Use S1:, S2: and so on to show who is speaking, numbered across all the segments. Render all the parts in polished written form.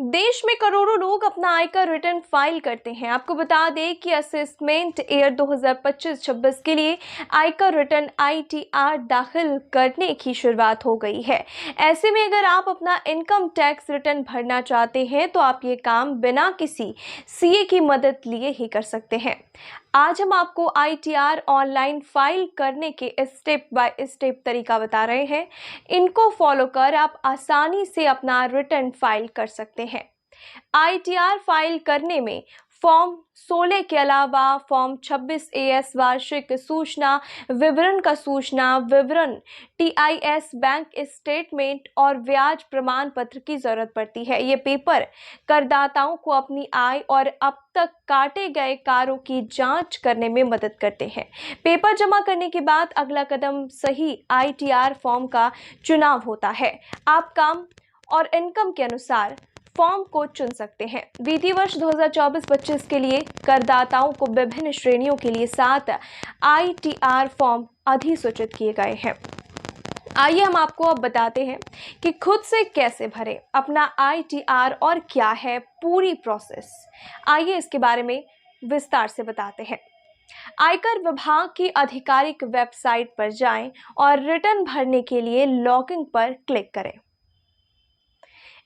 S1: देश में करोड़ों लोग अपना आयकर रिटर्न फाइल करते हैं। आपको बता दें कि असेसमेंट ईयर 2025-26 के लिए आयकर रिटर्न आईटीआर दाखिल करने की शुरुआत हो गई है। ऐसे में अगर आप अपना इनकम टैक्स रिटर्न भरना चाहते हैं तो आप ये काम बिना किसी सीए की मदद लिए ही कर सकते हैं। आज हम आपको आईटीआर ऑनलाइन फाइल करने के स्टेप बाय स्टेप तरीका बता रहे हैं। इनको फॉलो कर आप आसानी से अपना रिटर्न फाइल कर सकते हैं। आईटीआर फाइल करने में फॉर्म 16 के अलावा फॉर्म 26 एएस वार्षिक सूचना विवरण का सूचना विवरण, टीआईएस बैंक स्टेटमेंट और ब्याज प्रमाण पत्र की जरूरत पड़ती है। ये पेपर करदाताओं को अपनी आय और अब तक काटे गए कारों की जांच करने में मदद करते हैं। पेपर जमा करने के बाद अगला कदम सही आईटीआर फॉर्म का चुनाव होता है। आप काम और इनकम के अनुसार फॉर्म को चुन सकते हैं। वित्तीय वर्ष 2024-25 के लिए करदाताओं को विभिन्न श्रेणियों के लिए 7 आईटीआर फॉर्म अधिसूचित किए गए हैं। आइए हम आपको अब बताते हैं कि खुद से कैसे भरें अपना आईटीआर और क्या है पूरी प्रोसेस। आइए इसके बारे में विस्तार से बताते हैं। आयकर विभाग की आधिकारिक वेबसाइट पर जाएं और रिटर्न भरने के लिए लॉगिन पर क्लिक करें।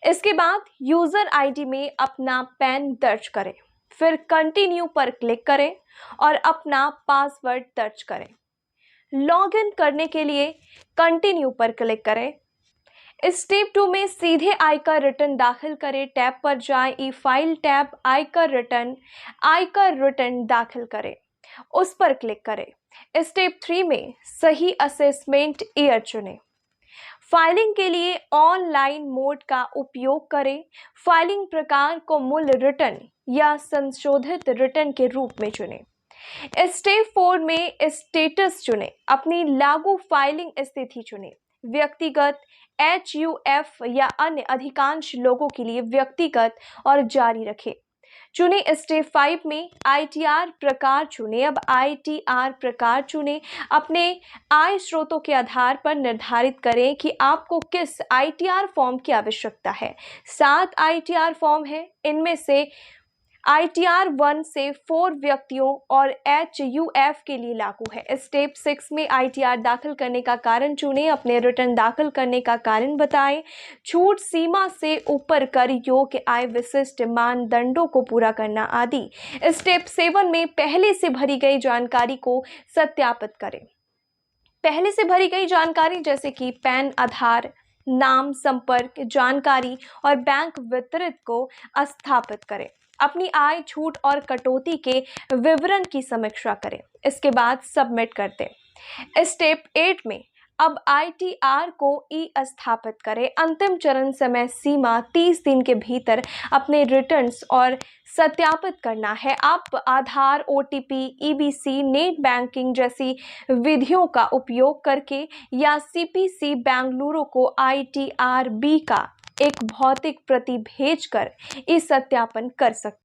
S1: इसके बाद यूजर आईडी में अपना पैन दर्ज करें, फिर कंटिन्यू पर क्लिक करें और अपना पासवर्ड दर्ज करें। लॉगिन करने के लिए कंटिन्यू पर क्लिक करें। स्टेप 2 में सीधे आयकर रिटर्न दाखिल करें टैब पर जाएं, ई फाइल टैब, आयकर रिटर्न दाखिल करें, उस पर क्लिक करें। स्टेप 3 में सही असेसमेंट ईयर चुनें। फाइलिंग के लिए ऑनलाइन मोड का उपयोग करें। फाइलिंग प्रकार को मूल रिटर्न या संशोधित रिटर्न के रूप में चुनें। स्टेप 4 में स्टेटस चुनें। अपनी लागू फाइलिंग स्थिति चुनें। व्यक्तिगत, एचयूएफ या अन्य अधिकांश लोगों के लिए व्यक्तिगत और जारी रखें। चुने। स्टेप 5 में आईटीआर प्रकार चुने। अब आईटीआर प्रकार चुने। अपने आय स्रोतों के आधार पर निर्धारित करें कि आपको किस आईटीआर फॉर्म की आवश्यकता है। 7 आईटीआर फॉर्म है। इनमें से आईटीआर 1 से 4 व्यक्तियों और एचयूएफ के लिए लागू है। स्टेप 6 में आईटीआर दाखिल करने का कारण चुनें। अपने रिटर्न दाखिल करने का कारण बताएं। छूट सीमा से ऊपर कर योग्य आय विशिष्ट मानदंडों को पूरा करना आदि। स्टेप 7 में पहले से भरी गई जानकारी को सत्यापित करें। पहले से भरी गई जानकारी जैसे कि पैन, आधार, नाम, संपर्क जानकारी और बैंक वितरित को स्थापित करें। अपनी आय, छूट और कटौती के विवरण की समीक्षा करें। इसके बाद सबमिट कर दें। स्टेप 8 में अब आईटीआर को ई स्थापित करें। अंतिम चरण समय सीमा 30 दिन के भीतर अपने रिटर्न्स और सत्यापित करना है। आप आधार, ओटीपी, ईबीसी, नेट बैंकिंग जैसी विधियों का उपयोग करके या सीपीसी बेंगलुरु को आईटीआर बी का एक भौतिक प्रति भेजकर ई सत्यापन कर सकते हैं।